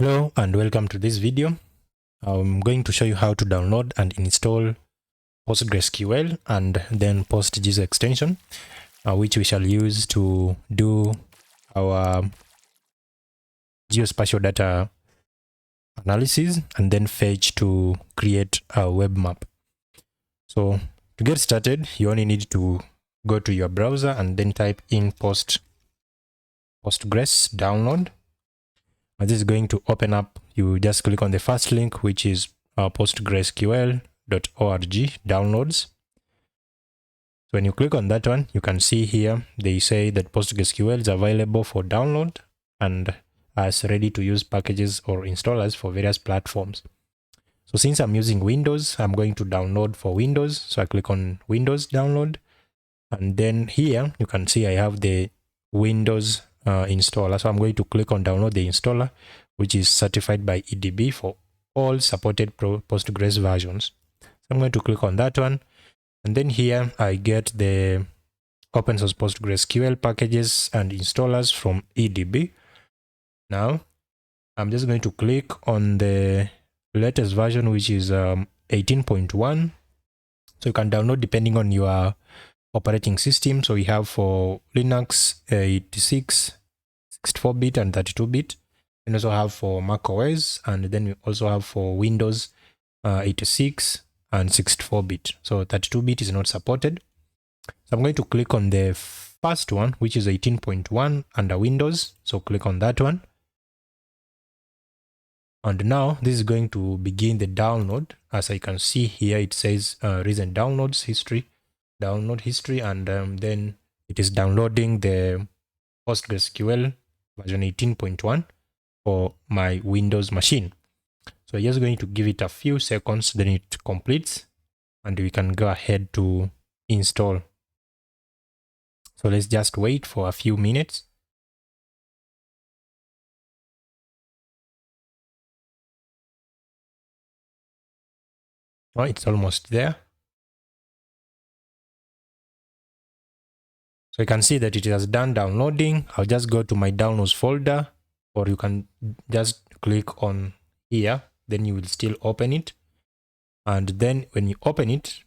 Hello and welcome to this video. I'm going to show you how to download and install PostgreSQL and then PostGIS extension, which we shall use to do our geospatial data analysis and then fetch to create a web map. So to get started, you only need to go to your browser and then type in Postgres download. And this is going to open up. You just click on the first link, which is PostgreSQL.org downloads. So when you click on that one, you can see here they say that PostgreSQL is available for download and as ready to use packages or installers for various platforms. So since I'm using Windows, I'm going to download for Windows. So I click on Windows download, and then here you can see I have the Windows installer. So I'm going to click on download the installer, which is certified by EDB for all supported Postgres versions. So I'm going to click on that one, and then here I get the open source PostgreSQL packages and installers from EDB. Now I'm just going to click on the latest version, which is 18.1. So you can download depending on your operating system. So we have for Linux 86, 64-bit and 32-bit, and also have for Mac OS, and then we also have for Windows 86 and 64-bit. So 32-bit is not supported. So I'm going to click on the first one, which is 18.1 under Windows. So click on that one. And now this is going to begin the download. As I can see here, it says recent downloads history, download history, and then it is downloading the PostgreSQL version 18.1 for my Windows machine. So I'm just going to give it a few seconds, then it completes, and we can go ahead to install. So let's just wait for a few minutes. Oh, it's almost there. So you can see that it has done downloading. I'll just go to my downloads folder, or you can just click on here, then you will still open it. And then when you open it,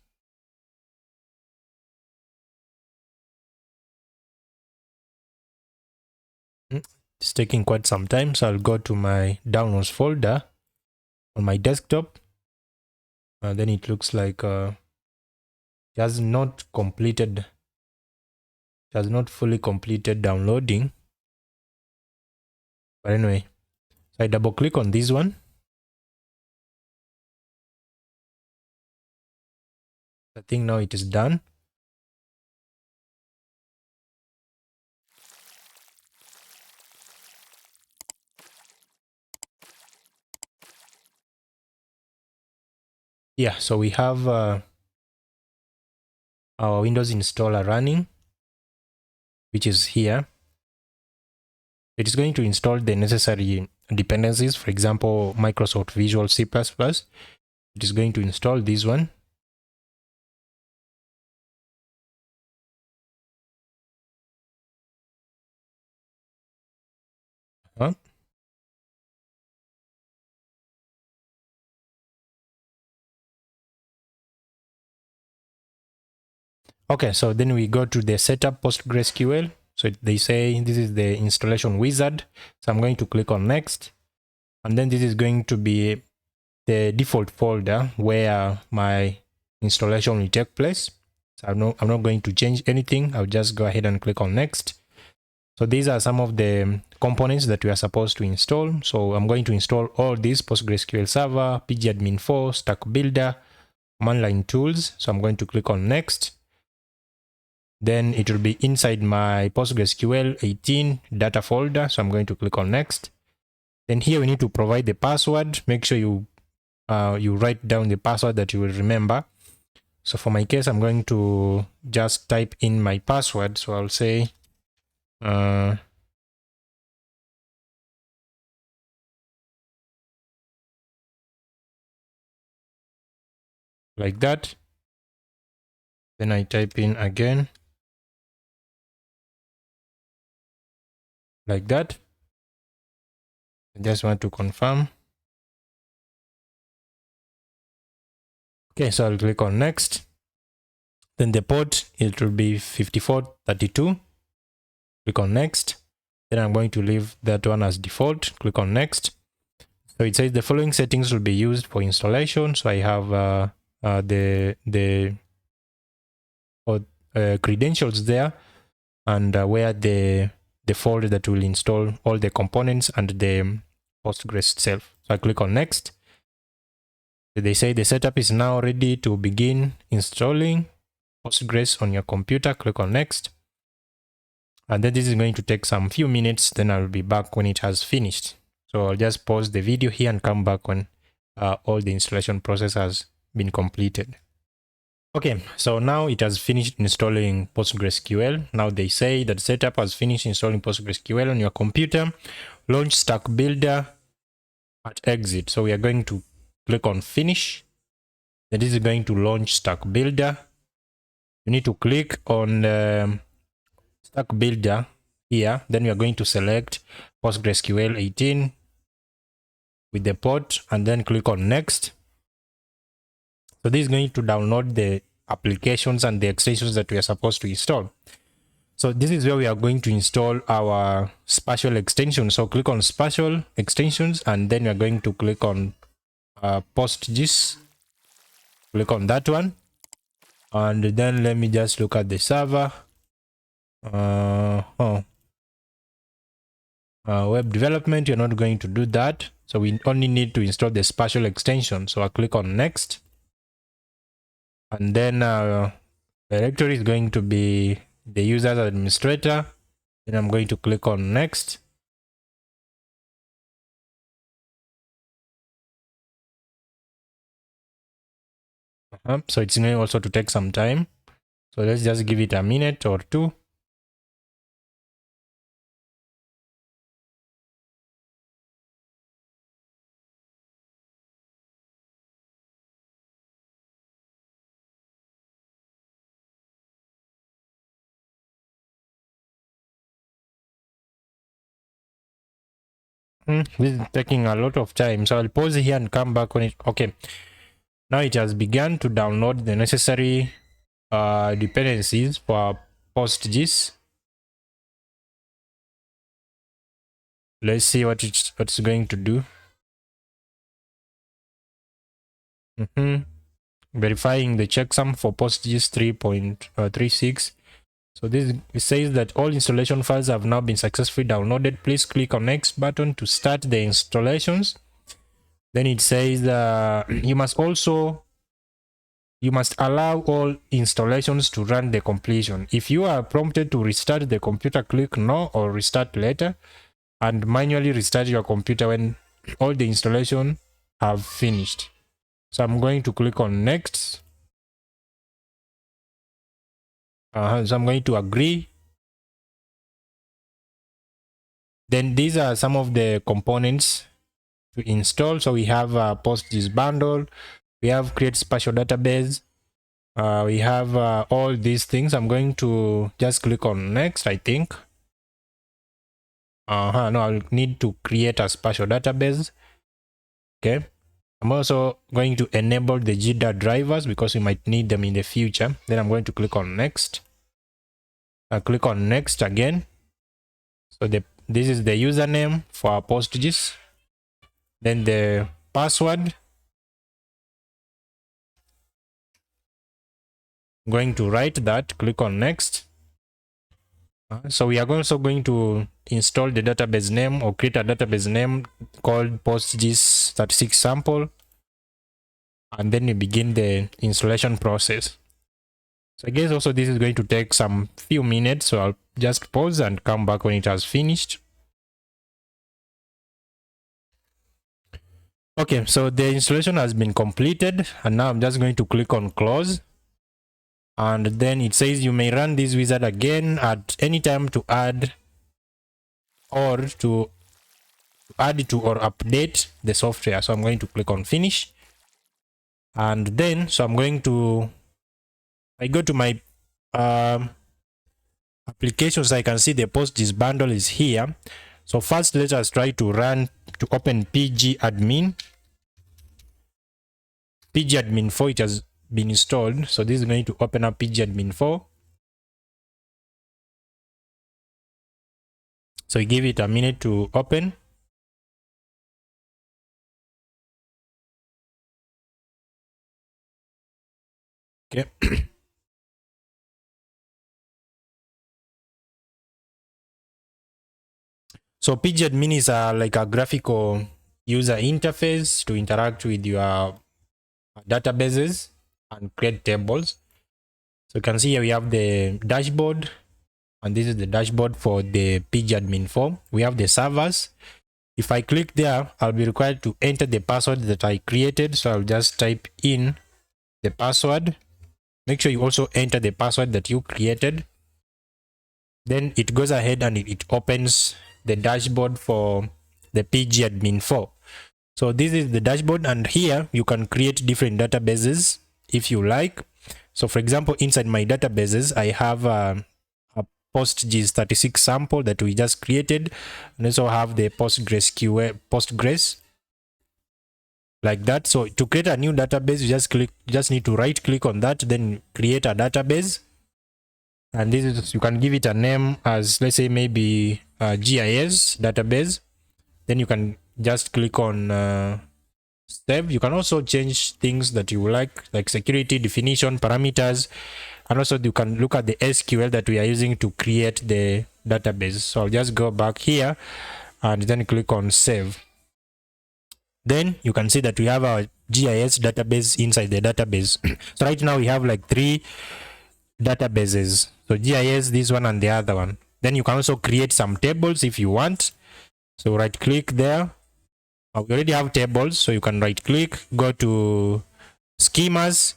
it's taking quite some time. So I'll go to my downloads folder on my desktop. And then it looks like it has not completed, it has not fully completed downloading. But anyway, so I double click on this one. I think now it is done. Yeah, so we have our Windows installer running, which is here. It is going to install the necessary dependencies, for example, Microsoft Visual C++. It is going to install this one. Okay, so then we go to the setup PostgreSQL. So they say this is the installation wizard. So I'm going to click on next. And then this is going to be the default folder where my installation will take place. So I'm not going to change anything. I'll just go ahead and click on next. So these are some of the components that we are supposed to install. So I'm going to install all these: PostgreSQL Server, pgAdmin 4, Stack Builder, command line tools. So I'm going to click on next. Then it will be inside my PostgreSQL 18 data folder. So I'm going to click on next. Then here we need to provide the password. Make sure you write down the password that you will remember. So for my case, I'm going to just type in my password. So I'll say like that. Then I type in again like that. I just want to confirm. Okay, so I'll click on next. Then the port, it will be 5432. Click on next. Then I'm going to leave that one as default. Click on next. So it says the following settings will be used for installation. So I have the credentials there, and where the folder that will install all the components and the Postgres itself. So I click on next. They say the setup is now ready to begin installing Postgres on your computer. Click on next. And then this is going to take some few minutes. Then I'll be back when it has finished. So I'll just pause the video here and come back when all the installation process has been completed. Okay, so now it has finished installing PostgreSQL. Now they say that setup has finished installing PostgreSQL on your computer. Launch Stack Builder at exit. So we are going to click on finish. Then this is going to launch Stack Builder. You need to click on Stack Builder here. Then we are going to select PostgreSQL 18 with the port and then click on next. So this is going to download the applications and the extensions that we are supposed to install. So this is where we are going to install our Spatial extension. So click on Spatial extensions and then we are going to click on PostGIS. Click on that one. And then let me just look at the server. Web development, you're not going to do that. So we only need to install the Spatial extension. So I'll click on next. And then directory is going to be the user's administrator. Then I'm going to click on next. So it's going also to take some time. So let's just give it a minute or two. This is taking a lot of time. So I'll pause here and come back when it... Okay. Now it has begun to download the necessary dependencies for PostGIS. Let's see what it's going to do. Verifying the checksum for PostGIS 3.36. So this it says that all installation files have now been successfully downloaded. Please click on next button to start the installations. Then it says you must allow all installations to run the completion. If you are prompted to restart the computer, click no or restart later, and manually restart your computer when all the installation have finished. So I'm going to click on next. So I'm going to agree. Then these are some of the components to install. So we have PostGIS bundle, we have create spatial database, we have all these things. I'm going to just click on next, I think. No, I'll need to create a spatial database. Okay. I'm also going to enable the GDAR drivers because we might need them in the future. Then I'm going to click on next. I'll click on next again. So this is the username for PostGIS. Then the password. I'm going to write that. Click on next. So we are also going to install the database name or create a database name called PostGIS 36 sample. And then we begin the installation process. So I guess also this is going to take some few minutes. So I'll just pause and come back when it has finished. Okay, so the installation has been completed. And now I'm just going to click on close. And then it says you may run this wizard again at any time to add or update the software. So I'm going to click on finish. And then, so I'm going to, I go to my applications. I can see the PostGIS bundle is here. So first, let us try to open pgAdmin. pgAdmin 4, it has been installed. So this is going to open up pgAdmin 4. So you give it a minute to open. Okay. So pgAdmin is like a graphical user interface to interact with your databases and create tables. So you can see here we have the dashboard, and this is the dashboard for the pgAdmin form. We have the servers. If I click there, I'll be required to enter the password that I created. So I'll just type in the password. Make sure you also enter the password that you created. Then it goes ahead and it opens the dashboard for the pgAdmin 4. So this is the dashboard, and here you can create different databases if you like. So for example, inside my databases, I have a PostGIS 36 sample that we just created, and also have the Postgres like that. So to create a new database, you just need to right click on that, then create a database. And this is, you can give it a name as, let's say, maybe GIS database. Then you can just click on save. You can also change things that you like security, definition, parameters, and also you can look at the SQL that we are using to create the database. So I'll just go back here and then click on save. Then you can see that we have our GIS database inside the database. So right now we have like 3 databases. So GIS, this one and the other one. Then you can also create some tables if you want. So right click there. We already have tables, so you can right click, go to schemas.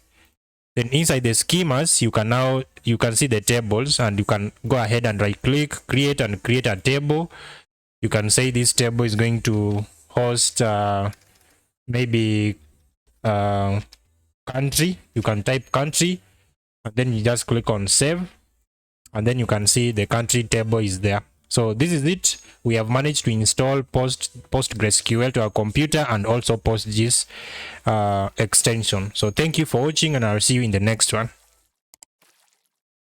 Then inside the schemas, you can see the tables, and you can go ahead and right click, create a table. You can say this table is going to host maybe country. You can type country, and then you just click on save, and then you can see the country table is there. So this is it. We have managed to install PostgreSQL to our computer and also PostGIS extension. So thank you for watching, and I'll see you in the next one.